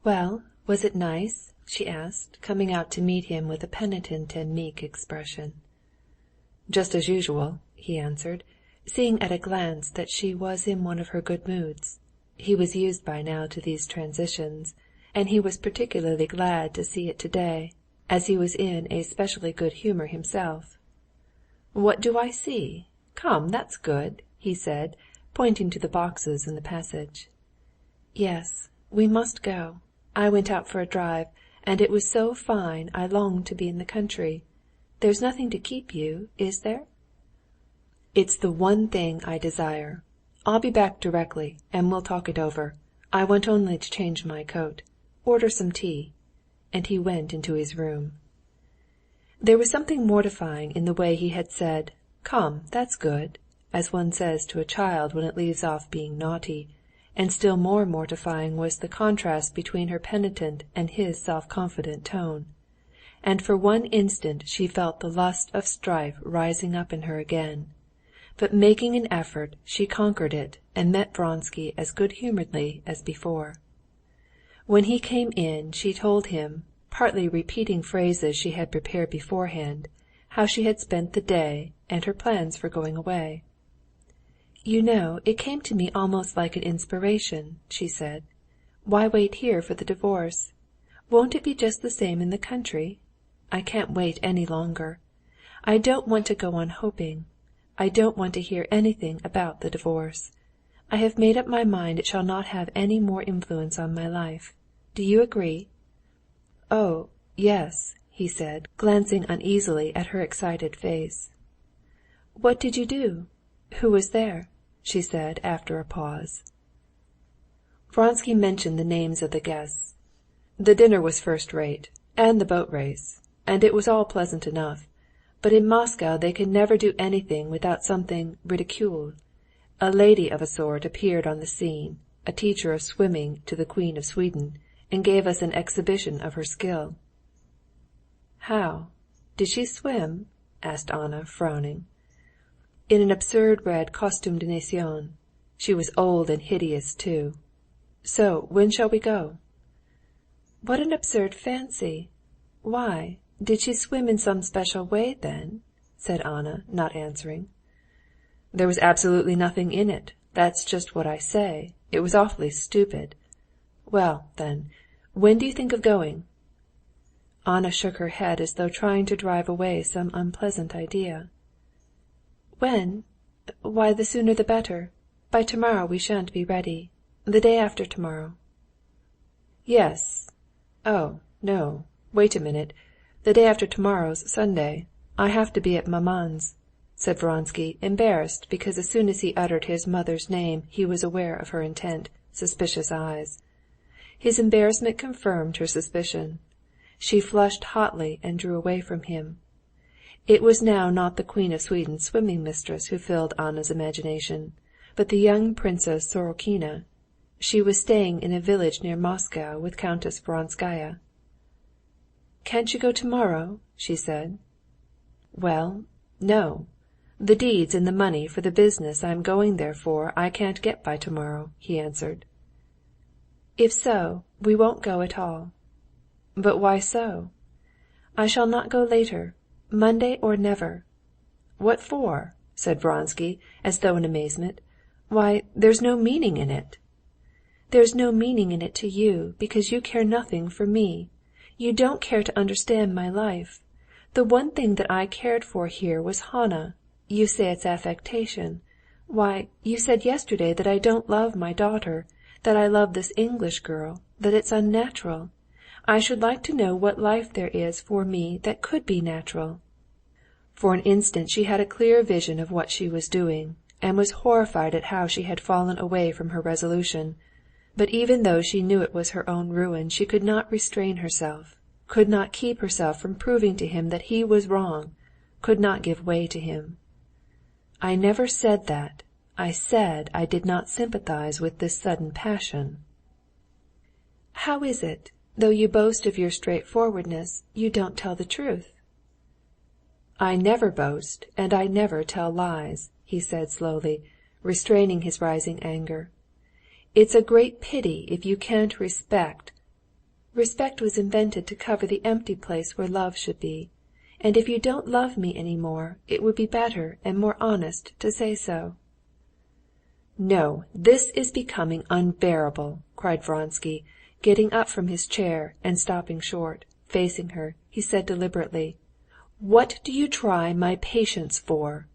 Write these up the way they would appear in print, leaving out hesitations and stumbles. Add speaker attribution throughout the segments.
Speaker 1: "Well, was it nice?" she asked, coming out to meet him with a penitent and meek expression. "Just as usual," he answered, seeing at a glance that she was in one of her good moods. He was used by now to these transitions, and he was particularly glad to see it today, as he was in a specially good humor himself. "What do I see? Come, that's good," he said, pointing to the boxes in the passage. "Yes, we must go. I went out for a drive, and it was so fine I longed to be in the country. There's nothing to keep you, is there?" "It's the one thing I desire. I'll be back directly, and we'll talk it over. I want only to change my coat. Order some tea." And he went into his room. There was something mortifying in the way he had said, "Come, that's good," as one says to a child when it leaves off being naughty, and still more mortifying was the contrast between her penitent and his self-confident tone. And for one instant she felt the lust of strife rising up in her again. But making an effort, she conquered it and met Vronsky as good-humoredly as before. When he came in, she told him, partly repeating phrases she had prepared beforehand, how she had spent the day and her plans for going away. "You know, it came to me almost like an inspiration," she said. "Why wait here for the divorce? Won't it be just the same in the country? I can't wait any longer. I don't want to go on hoping. I don't want to hear anything about the divorce. I have made up my mind it shall not have any more influence on my life. Do you agree?" "Oh, yes," he said, glancing uneasily at her excited face. "What did you do? Who was there?" she said after a pause. Vronsky mentioned the names of the guests. "The dinner was first-rate, and the boat race, and it was all pleasant enough. But in Moscow they can never do anything without something ridiculed. A lady of a sort appeared on the scene, a teacher of swimming to the Queen of Sweden, and gave us an exhibition of her skill." "How? Did she swim?" asked Anna, frowning. "In an absurd red costume de nation. She was old and hideous too. So when shall we go?" "What an absurd fancy! Why, did she swim in some special way then?" said Anna, not answering. "There was absolutely nothing in it. That's just what I say. It was awfully stupid. Well, then, when do you think of going?" Anna shook her head as though trying to drive away some unpleasant idea. "When? Why, the sooner the better. By tomorrow we shan't be ready. The day after tomorrow." "Yes. Oh, no, wait a minute. The day after tomorrow's Sunday. I have to be at maman's," said Vronsky, embarrassed because as soon as he uttered his mother's name he was aware of her intent, suspicious eyes. His embarrassment confirmed her suspicion. She flushed hotly and drew away from him. It was now not the Queen of Sweden's swimming mistress who filled Anna's imagination, but the young Princess Sorokina. She was staying in a village near Moscow with Countess Vronskaya. "Can't you go tomorrow?" she said. "Well, no. The deeds and the money for the business I'm going there for I can't get by tomorrow," he answered. "If so, we won't go at all." "But why so?" "I shall not go later. Monday or never." "What for?" said Vronsky, as though in amazement. "Why, there's no meaning in it." "There's no meaning in it to you, because you care nothing for me. You don't care to understand my life. The one thing that I cared for here was Hannah. You say it's affectation. Why, you said yesterday that I don't love my daughter, that I love this English girl, that it's unnatural. I should like to know what life there is for me that could be natural." For an instant she had a clear vision of what she was doing, and was horrified at how she had fallen away from her resolution. But even though she knew it was her own ruin, she could not restrain herself, could not keep herself from proving to him that he was wrong, could not give way to him. "I never said that. I said I did not sympathize with this sudden passion." "How is it, though you boast of your straightforwardness, you don't tell the truth?" "I never boast, and I never tell lies," he said slowly, restraining his rising anger. "It's a great pity if you can't respect Respect was invented to cover the empty place where love should be. And if you don't love me any more, it would be better and more honest to say so." "No, this is becoming unbearable!" cried Vronsky, getting up from his chair and stopping short. Facing her, he said deliberately, "What do you try my patience for?"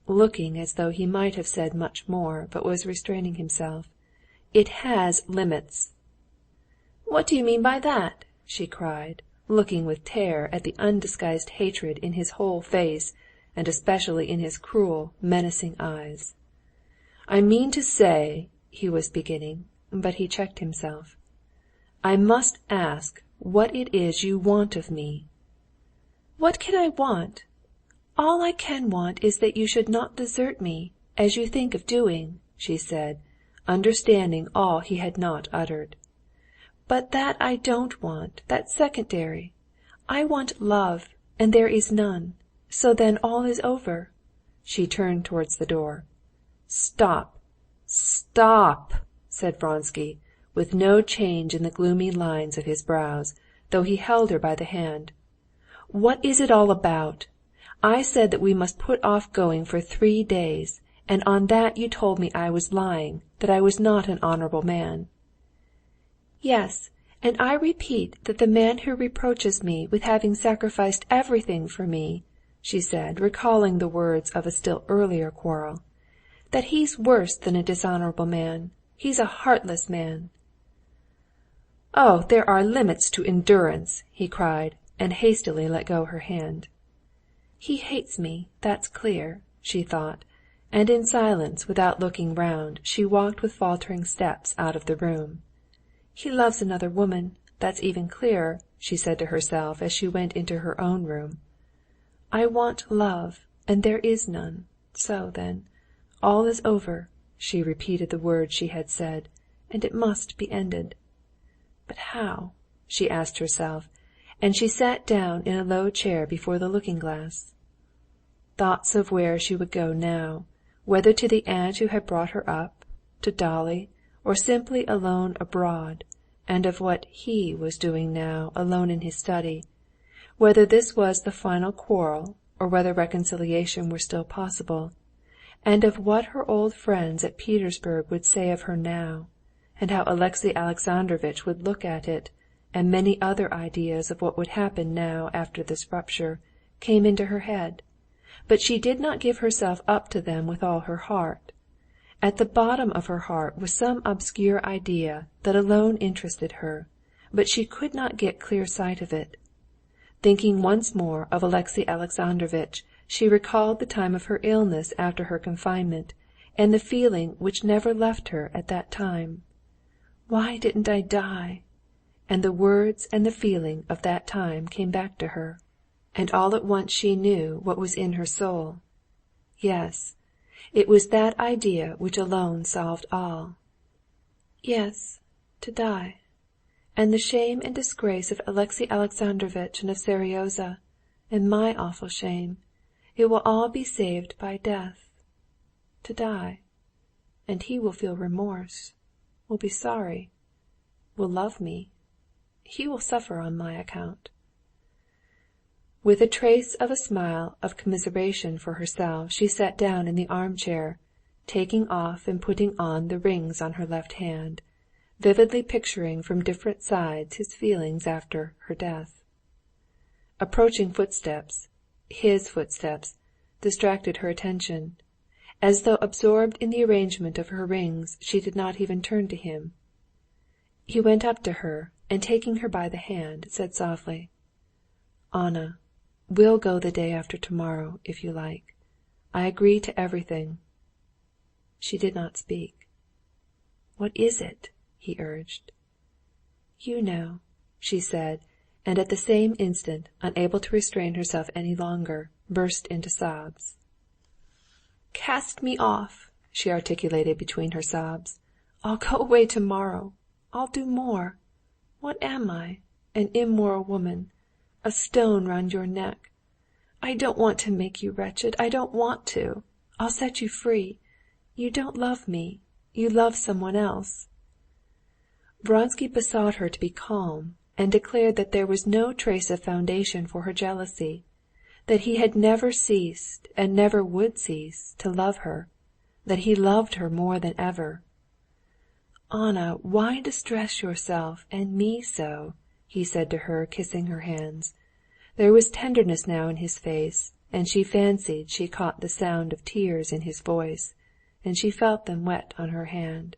Speaker 1: looking as though he might have said much more, but was restraining himself. "It has limits." "What do you mean by that?" she cried, looking with terror at the undisguised hatred in his whole face, and especially in his cruel, menacing eyes. "I mean to say," he was beginning, but he checked himself. "I must ask what it is you want of me." "What can I want? All I can want is that you should not desert me, as you think of doing," she said, understanding all he had not uttered. "But that I don't want, that's secondary. I want love, and there is none. So then all is over." She turned towards the door. "Stop, stop!" said Vronsky, with no change in the gloomy lines of his brows, though he held her by the hand. "What is it all about? I said that we must put off going for 3 days, and on that you told me I was lying, that I was not an honorable man." "Yes, and I repeat that the man who reproaches me with having sacrificed everything for me," she said, recalling the words of a still earlier quarrel, "that he's worse than a dishonorable man. He's a heartless man." "Oh, there are limits to endurance!" he cried, and hastily let go her hand. "He hates me, that's clear," she thought, and in silence, without looking round, she walked with faltering steps out of the room. "He loves another woman, that's even clearer," she said to herself as she went into her own room. "I want love, and there is none. So, then, all is over." She repeated the words she had said, "and it must be ended." But how? she asked herself, and she sat down in a low chair before the looking-glass. Thoughts of where she would go now, whether to the aunt who had brought her up, to Dolly, or simply alone abroad, and of what he was doing now alone in his study, whether this was the final quarrel, or whether reconciliation were still possible, and of what her old friends at Petersburg would say of her now, and how Alexey Alexandrovitch would look at it, and many other ideas of what would happen now after this rupture, came into her head, but she did not give herself up to them with all her heart. At the bottom of her heart was some obscure idea that alone interested her, but she could not get clear sight of it. Thinking once more of Alexey Alexandrovitch, she recalled the time of her illness after her confinement, and the feeling which never left her at that time. "Why didn't I die?" And the words and the feeling of that time came back to her. And all at once she knew what was in her soul. Yes, it was that idea which alone solved all. "Yes, to die. And the shame and disgrace of Alexey Alexandrovitch and of Seryozha, and my awful shame, it will all be saved by death. To die. And he will feel remorse, will be sorry, will love me. He will suffer on my account." With a trace of a smile of commiseration for herself, she sat down in the armchair, taking off and putting on the rings on her left hand, vividly picturing from different sides his feelings after her death. Approaching footsteps, his footsteps, distracted her attention. As though absorbed in the arrangement of her rings, she did not even turn to him. He went up to her, and taking her by the hand, said softly, "Anna, we'll go the day after tomorrow, if you like. I agree to everything." She did not speak. "What is it?" he urged. "You know," she said, and at the same instant, unable to restrain herself any longer, burst into sobs. "Cast me off," she articulated between her sobs. "I'll go away tomorrow. I'll do more. What am I? An immoral woman, a stone round your neck. I don't want to make you wretched. I don't want to. I'll set you free. You don't love me. You love someone else." Vronsky besought her to be calm, and declared that there was no trace of foundation for her jealousy, that he had never ceased and never would cease to love her, that he loved her more than ever. "Anna, why distress yourself and me so?" he said to her, kissing her hands. There was tenderness now in his face, and she fancied she caught the sound of tears in his voice, and she felt them wet on her hand.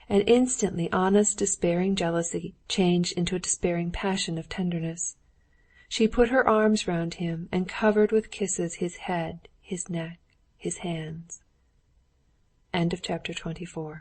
Speaker 1: And instantly Anna's despairing jealousy changed into a despairing passion of tenderness. She put her arms round him and covered with kisses his head, his neck, his hands. Chapter 25.